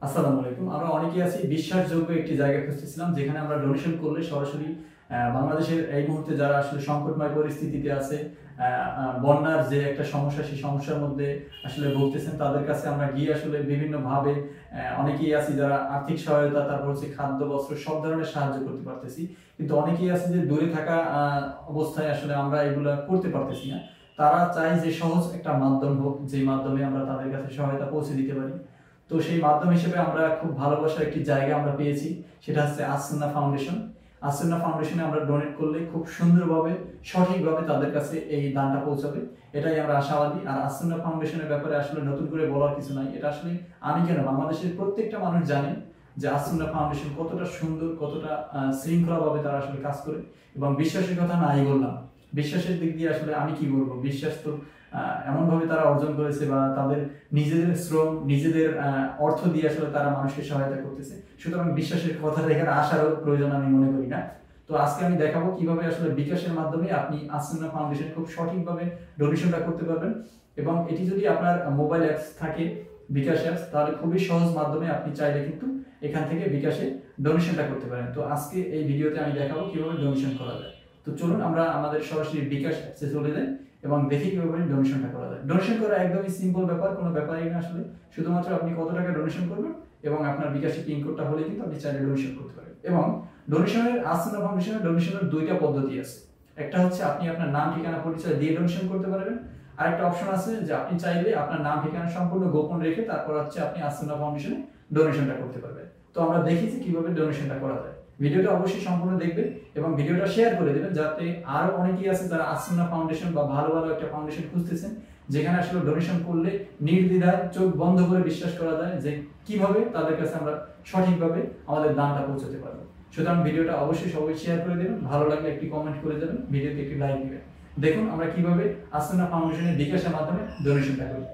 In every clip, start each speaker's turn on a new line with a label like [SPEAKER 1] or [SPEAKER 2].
[SPEAKER 1] আসসালামু আলাইকুম। আমরা অনেকেই আছি বিশ্বাসযোগ্য একটি জায়গা খুঁজতেছিলাম যেখানে আমরা ডোনেশন করলে সরাসরি বাংলাদেশের এই মুহূর্তে যারা আসলে সংকটময় পরিস্থিতিতে আছে, বন্যার যে একটা সমস্যা সেই সমস্যার মধ্যে আসলে ভুগতেছেন তাদের কাছে আমরা গিয়ে আসলে বিভিন্নভাবে অনেকেই আছি যারা আর্থিক সহায়তা, তারপর হচ্ছে খাদ্য, বস্ত্র সব ধরনের সাহায্য করতে পারতেছি। কিন্তু অনেকেই আছে যে দূরে থাকা অবস্থায় আসলে আমরা এগুলা করতে পারতেছি না। তারা চায় যে সহজ একটা মাধ্যম হোক, যেই মাধ্যমে আমরা তাদের কাছে সহায়তা পৌঁছে দিতে পারি। তো সেই মাধ্যম হিসেবে আমরা খুব ভালোবাসার একটি জায়গা আমরা পেয়েছি, সেটা হচ্ছে আসুন্না ফাউন্ডেশন। আসুন্না ফাউন্ডেশনে আমরা ডোনেট করলে খুব সুন্দরভাবে, সঠিকভাবে তাদের কাছে এই দানটা পৌঁছাবে, এটাই আমরা আশাবাদী। আর আসুন্না ফাউন্ডেশনের ব্যাপারে আসলে নতুন করে বলার কিছু নাই, এটা আসলে আমি কেন, বাংলাদেশের প্রত্যেকটা মানুষ জানে যে আসুন্না ফাউন্ডেশন কতটা সুন্দর, কতটা শৃঙ্খলাভাবে তারা আসলে কাজ করে। এবং বিশ্বাসের কথা নাই বললাম, বিশ্বাসের দিক দিয়ে আসলে আমি কি বলবো, বিশ্বাস তো এমনভাবে তারা অর্জন করেছে বা তাদের নিজেদের শ্রম, নিজেদের অর্থ দিয়ে আসলে তারা মানুষকে সহায়তা করতেছে। সুতরাং বিশ্বাসের কথাটা এখানে আসারও প্রয়োজন আমি মনে করি না। তো আজকে আমি দেখাবো কিভাবে আসলে বিকাশের মাধ্যমে আপনি আসুন্না ফাউন্ডেশন খুব সঠিকভাবে ডোনেশনটা করতে পারবেন। এবং এটি যদি আপনার মোবাইল অ্যাপস থাকে, বিকাশ অ্যাপস, তাহলে খুবই সহজ মাধ্যমে আপনি চাইলে কিন্তু এখান থেকে বিকাশে ডোনেশনটা করতে পারেন। তো আজকে এই ভিডিওতে আমি দেখাবো কিভাবে ডোনেশন করা যায়। তো চলুন আমরা আমাদের সরাসরি বিকাশ অ্যাপসে চলে যাই এবং দেখি কিভাবে ডোনেশনটা করা যায়। ডোনেশন করা একদমই সিম্পল ব্যাপার, কোনো ব্যাপারই না আসলে। শুধুমাত্র আপনি কত টাকা ডোনেশন করবেন এবং আপনার বিকাশে পিন কোডটা হলে কিন্তু আপনি চাইলে ডোনেশন করতে পারেন। এবং ডোনেশনের আসুন্না ফাউন্ডেশনের ডোনেশনের দুইটা পদ্ধতি আছে। একটা হচ্ছে আপনি আপনার নাম, ঠিকানা, পরিচয় দিয়ে ডোনেশন করতে পারবেন। আরেকটা অপশন আছে যে আপনি চাইলে আপনার নাম, ঠিকানা সম্পূর্ণ গোপন রেখে তারপর হচ্ছে আপনি আসুন্না ফাউন্ডেশনে ডোনেশনটা করতে পারবেন। তো আমরা দেখি যে কিভাবে ডোনেশনটা করা যায়। ভিডিওটা অবশ্যই সম্পূর্ণ দেখবেন এবং ভিডিওটা শেয়ার করে দেবেন, যাতে আরো অনেকেই আছে যারা আসুন্না ফাউন্ডেশন বা ভালো ভালো একটা ফাউন্ডেশন খুঁজতেছেন যেখানে আসলে ডোনেশন করলে নির্দ্বিধায় চোখ বন্ধ করে বিশ্বাস করা যায় যে কিভাবে তাদের কাছে আমরা সঠিকভাবে আমাদের দানটা পৌঁছাতে পারবো। সুতরাং ভিডিওটা অবশ্যই সবাই শেয়ার করে দেবেন, ভালো লাগলে একটি কমেন্ট করে দেবেন, ভিডিওতে একটি লাইক দিবেন। দেখুন আমরা কিভাবে আসুন্না ফাউন্ডেশনের বিকাশের মাধ্যমে ডোনেশনটা করি।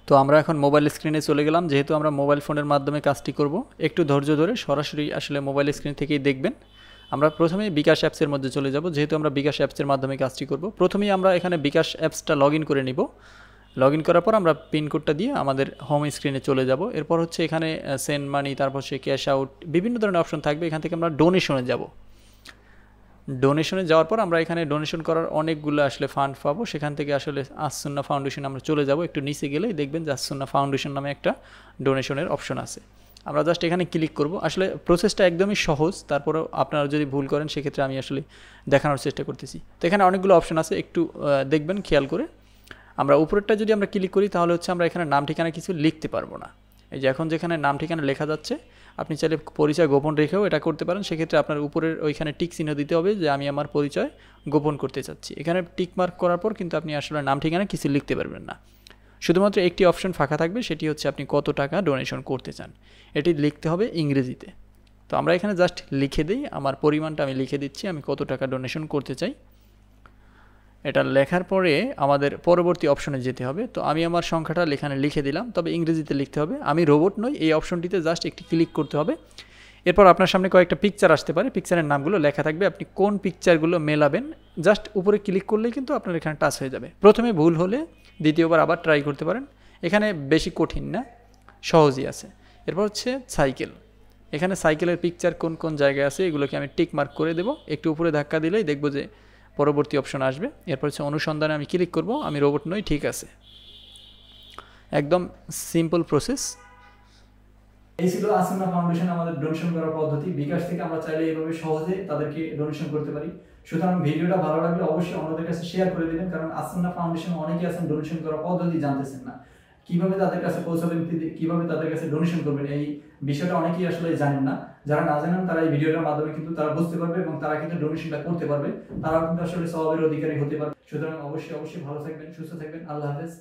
[SPEAKER 2] তো আমরা এখন মোবাইল স্ক্রিনে চলে গেলাম। যেহেতু আমরা মোবাইল ফোনের মাধ্যমে কাজটি করব, একটু ধৈর্য ধরে সরাসরি আসলে মোবাইল স্ক্রিন থেকেই দেখবেন। আমরা প্রথমে বিকাশ অ্যাপসের মধ্যে চলে যাব। যেহেতু আমরা বিকাশ অ্যাপসের মাধ্যমে কাজটি করব, প্রথমেই আমরা এখানে বিকাশ অ্যাপসটা লগ ইন করে নিব। লগ ইন করার পর আমরা পিন কোডটা দিয়ে আমাদের হোম স্ক্রিনে চলে যাব। এরপর হচ্ছে এখানে সেন্ড মানি, তারপর হচ্ছে ক্যাশ আউট, বিভিন্ন ধরনের অপশন থাকবে। এখান থেকে আমরা ডোনেশনে যাব। ডোনেশনে যাওয়ার পর আমরা এখানে ডোনেশন করার অনেকগুলো আসলে ফান্ড পাবো। সেখান থেকে আসলে আসুন্না ফাউন্ডেশন আমরা চলে যাব। একটু নিচে গেলেই দেখবেন যে আসুন্না ফাউন্ডেশন নামে একটা ডোনেশনের অপশন আছে। আমরা জাস্ট এখানে ক্লিক করব। আসলে প্রসেসটা একদমই সহজ, তারপরেও আপনারা যদি ভুল করেন সেক্ষেত্রে আমি আসলে দেখানোর চেষ্টা করতেছি। তো এখানে অনেকগুলো অপশন আছে, একটু দেখবেন খেয়াল করে। আমরা উপরেরটা যদি আমরা ক্লিক করি তাহলে হচ্ছে আমরা এখানে নাম ঠিকানা কিছু লিখতে পারবো না। এই যে এখন যেখানে নাম ঠিকানা লেখা যাচ্ছে, আপনি চাইলে পরিচয় গোপন রেখেও এটা করতে পারেন। সেক্ষেত্রে আপনার উপরের ওইখানে টিক চিহ্ন দিতে হবে যে আমি আমার পরিচয় গোপন করতে চাচ্ছি। এখানে টিক মার্ক করার পর কিন্তু আপনি আসলে নাম ঠিকানা কিছু লিখতে পারবেন না। শুধুমাত্র একটি অপশন ফাঁকা থাকবে, সেটি হচ্ছে আপনি কত টাকা ডোনেশন করতে চান। এটি লিখতে হবে ইংরেজিতে। তো আমরা এখানে জাস্ট লিখে দিই, আমার পরিমাণটা আমি লিখে দিচ্ছি, আমি কত টাকা ডোনেশন করতে চাই। এটা লেখার পরে আমাদের পরবর্তী অপশনে যেতে হবে। তো আমি আমার সংখ্যাটা এখানে লিখে দিলাম, তবে ইংরেজিতে লিখতে হবে। আমি রোবট নই, এই অপশনটিতে জাস্ট একটি ক্লিক করতে হবে। এরপর আপনার সামনে কয়েকটা পিকচার আসতে পারে, পিকচারের নামগুলো লেখা থাকবে, আপনি কোন পিকচারগুলো মেলাবেন জাস্ট উপরে ক্লিক করলেই কিন্তু আপনার এখানে টাচ হয়ে যাবে। প্রথমে ভুল হলে দ্বিতীয়বার আবার ট্রাই করতে পারেন, এখানে বেশি কঠিন না, সহজই আছে। এরপর হচ্ছে সাইকেল। এখানে সাইকেলের পিকচার কোন কোন জায়গায় আছে এগুলোকে আমি টিক মার্ক করে দেবো। একটু উপরে ধাক্কা দিলেই দেখবো যে পরবর্তী অপশন আসবে। এরপর হচ্ছে অনুসন্ধানে আমি ক্লিক করব, আমি রোবট নই, ঠিক আছে। একদম সিম্পল প্রসেস।
[SPEAKER 1] এই ছিল আসুন্না ফাউন্ডেশন আমাদের ডোনেশন করার পদ্ধতি। বিকাশ থেকে আমরা চাইলে এইভাবে সহজে তাদেরকে ডোনেশন করতে পারি। সুতরাং ভিডিওটা ভালো লাগলে অবশ্যই অন্যদের কাছে শেয়ার করে দিবেন, কারণ আসুন্না ফাউন্ডেশন অনেকে আছেন ডোনেশন করার পদ্ধতি জানতেছেন না, কিভাবে তাদের কাছে পৌঁছাবেন, কিভাবে তাদের কাছে ডোনেশন করবেন, এই বিষয়টা অনেকেই আসলে জানেন না। যারা না জানেন তারা এই ভিডিওটার মাধ্যমে কিন্তু তারা বুঝতে পারবে এবং তারা কিন্তু ডোনেশনটা করতে পারবে, তারাও কিন্তু আসলে সওয়াবের অধিকারী হতে পারবে। সুতরাং অবশ্যই অবশ্যই ভালো থাকবেন, সুস্থ থাকবেন। আল্লাহ হাফেজ।